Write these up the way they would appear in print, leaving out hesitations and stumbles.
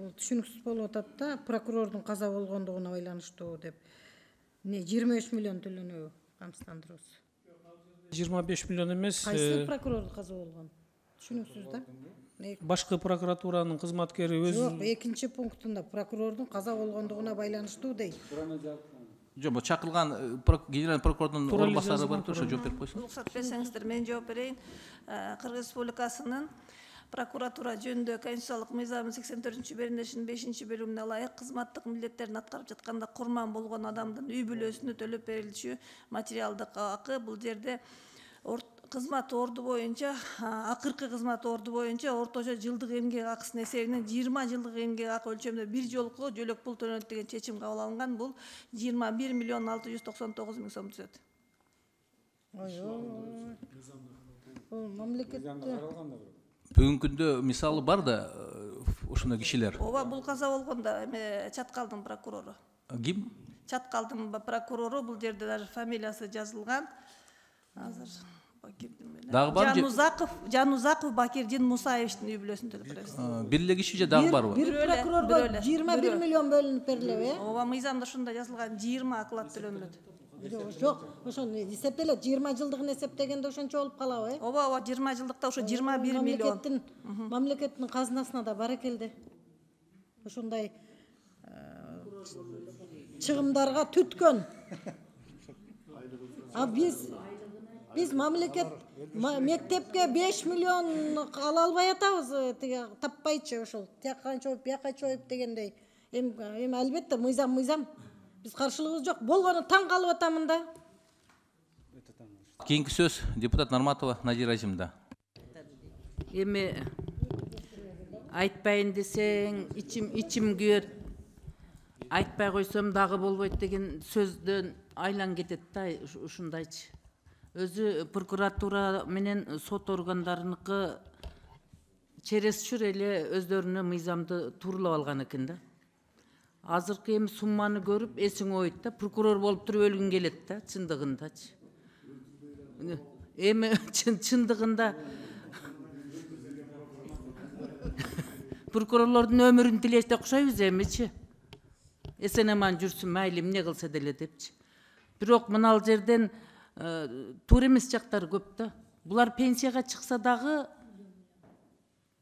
бул түшүнүксүз болуп атат да, прокурордун каза болгондугуна байланыштуу деп. 25 миллион төлөнөбү камсыздандыруусу? 25 миллион эмес. Кайсы прокурордун каза болгон? Түшүнүксүз да. Башкы прокуратуранын кызматкери өз. Жок, экинчи пунктунда прокурордун каза болгондугуна байланыштуу дейт. Жок, бул чакырылган генеральный прокурордун орун басары бар, ошо жооп берип койсун. Уруксат берсеңиздер, мен жооп берейин. Кыргыз Республикасынын прокуратура жөнүндө конституциялык мыйзамдын 84-беренешинин 5-бөлүмүнө ылайык кызматтык милдеттерин аткарып жатканда курман болгон адамдын үй бүлөсүнө төлөп берилчү материалдык акы бул жерде кызмат орду боюнча, акыркы кызмат орду боюнча орточо жылдык эмгек акысынын эсебинен 20 жылдык эмгек акы өлчөмүндө бир жолку жөлөк пул төлөнөт деген чечим кабыл алынган. Бул 21 миллион 699 миң сом түзөт. Бул мамлекетте Бүгүнкү күндө мисалы бар да ошондой кишилер. Ооба, бул каза болгондо Чаткалдын прокурору. Ким? Чаткалдын прокурору, бул жерде даже фамилиясы жазылган. Азыр Дагы бар? Жанузаков Бакирдин Мусаевичтин үй бүлөсүн төлөп беребиз. Бир эле киши же дагы барбы? бир прокурорго 21 миллион бөлүнүп берилеби? Ооба, мыйзамда ушундай жазылган, 20 аклат төлөнүлөт. Жок, ошону эсептелет, 20 жылдыгын эсептегенде ошончо болуп калабы? Ооба, 20 жылдыкта ошо 21 миллион. Мамлекеттин казынасына да бар экелди. Ошондой чыгымдарга түткөн. А биз мамлекет мектепке 5 миллион ала албай атабыз, таппайчы ошол. Тияка чоюп, бияка чоюп дегендей. Эми албетте мыйзам. Биз каршылыгыбыз жок. Болгону таң калып атамын да. Кийинки сөз депутат Нарматова Надира Азимда. Эми айтпайын десең, ичим күйөт. Айтпай койсом дагы болбойт деген сөздөн айлан кетет да, ушундайчы. Өзү прокуратура менен сот органдарыныкы чересчур эле өздөрүнө мыйзамды туурулап алган экен да. Азыркы эми сумманы көрүп эсиң ойт да, прокурор болуп туруп өлгүң келет да, чындыгындачы. Эми чындыгында прокурорлордун өмүрүн тилеште окшойбуз эмичи. Эсен аман жүрсүн, майли эмне кылса деле депчи. Бирок мынал жерден туура эмес жактары көп да. Булар пенсияга чыкса дагы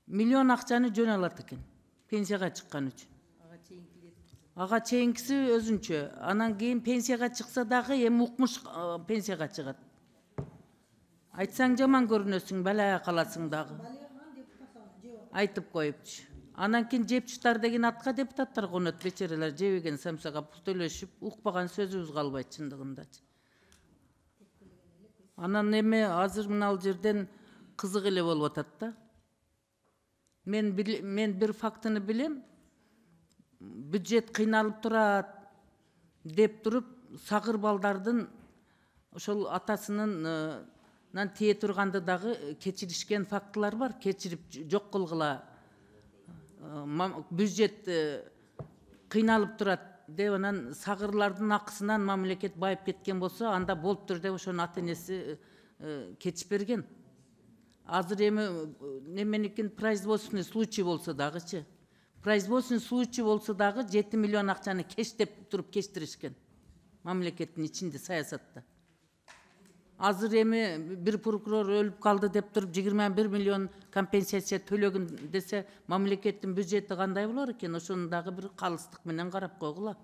миллион акчаны жөн алат экен. Пенсияга чыккан үчүн. Ага чейинкиси өзүнчө. Анан кийин пенсияга чыкса дагы эми укмуш пенсияга чыгат. Айтсаң жаман көрүнөсүң, балая каласың дагы. Айтып коюпчу. Анан кийин жепчуштар деген атка депутаттар конот, бечерелер жебеген самсага пул төлөшүп, укпаган сөзүбүз калбайт чындыгындачы. Анан эми азыр мынал жерден кызык эле болуп атат да. Мен бир фактыны билем. Бюджет кыйналып турат деп туруп, сагыр балдардын ошол атасынын тие турганды дагы кечиришкен фактылар бар. Кечирип жок кылгыла. Бюджет кыйналып турат деп анан сагырлардын акысынан мамлекет байып кеткен болсо, анда болуптур деп ошонун ата-энеси кечип берген. Азыр эми неменикин производственный случай болсо дагычы. Производственный случай болсо дагы 7 миллион акчаны кештеп туруп кечтиришкен. Мамлекеттин ичинде саясатта. Азыр эми бир прокурор өлүп калды деп туруп 21 миллион компенсация төлөгөн десе, мамлекеттин бюджети кандай болор экен? Ошону дагы бир калыстык менен карап койгула.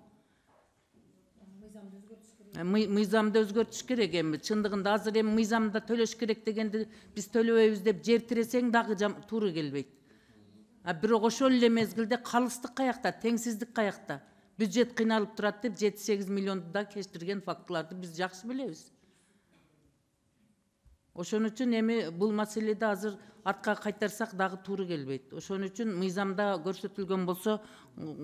Мыйзамды өзгөртүш керек эми. Чындыгында азыр эми мыйзамда төлөш керек дегенди биз төлөбөйбүз деп жер тиресең дагы туура келбейт. Бирок ошол эле мезгилде калыстык каякта, теңсиздик каякта? Бюджет кыйналып турат деп 7-8 миллионду да кечтирген фактыларды биз жакшы билебиз. Ошон үчүн эми бул маселеде азыр артка кайтарсак дагы туура келбейт. Ошон үчүн мыйзамда көрсөтүлгөн болсо,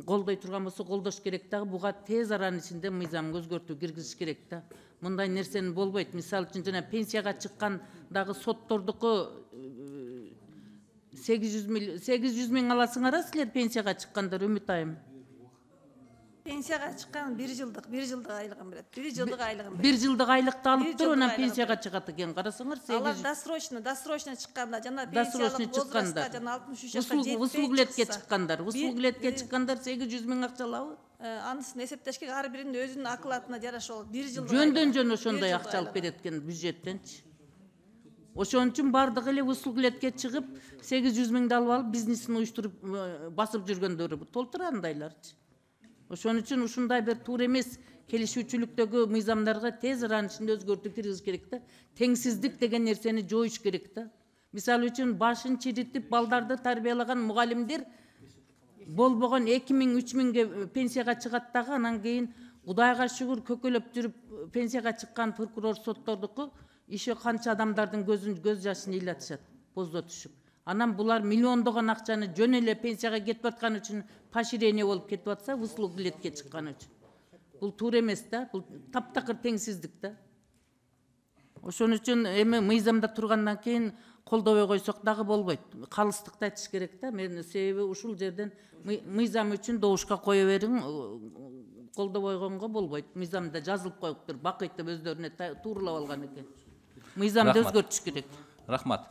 колдой турган болсо колдош керек дагы, буга тез аранын ичинде мыйзамга өзгөртүү киргизиш керек да. Мындай нерсени болбойт. Мисалы үчүн жана пенсияга чыккан дагы соттордуку 800 миң аласыңар силер пенсияга чыккандар, Үмүт айым. Пенсияга чыккан 1 жылдык айлыгын берет. 1 жылдык айлыгын берет. Бир жылдык айлыкты алып Бир туруп жылдык анан айлыгын пенсияга чыгат экен. Карасаңар, Алар 800 досрочно чыкканда жана досрочный пенсиялык возрастта чыккандар. жана 63 жашка Вуслуглетке чыккандар. Вуслуглетке чыккандар 800 миң акча алабы? Анысын эсептешке ар биринин өзүнүн акылатына жараша болот. 1 жылдык. Жөндөн жөн ошондой акча алып берет экен бюджеттенчи. Ошон үчүн бардыгы эле вуслуглетке чыгып 800 миңди алып алып бизнесин уюштуруп басып жүргөндөр толтура андайларчы. Ошон үчүн ушундай бир туура эмес келишүүчүлүктөгү мыйзамдарга тез аранын ичинде өзгөртүү киргизиш керек да. Теңсиздик деген нерсени жоюш керек да. Мисалы үчүн башын чиритип балдарды тарбиялаган мугалимдер болбогон 2000-3 миңге пенсияга чыгат дагы, анан кийин Кудайга шүгүр көкөлөп жүрүп пенсияга чыккан прокурор соттордуку иши канча адамдардын көз жашын ыйлатышат, боздо түшүп. Анан булар миллиондогон акчаны жөн эле пенсияга кетип аткан үчүн поощрение болуп кетип атса, вуслуглетке чыккан үчүн. Бул туура эмес да, бул таптакыр теңсиздик да. Ошон үчүн эми мыйзамда тургандан кийин колдобой койсок дагы болбойт. Калыстыкты айтыш керек да. Мен себеби ушул жерден мыйзам үчүн добушка кое бериң, колдобой койгонго болбойт. Мыйзамда жазылып коюптур, бакыйтып өздөрүнө тууралап алган экен. Мыйзамды өзгөртүш керек. Рахмат.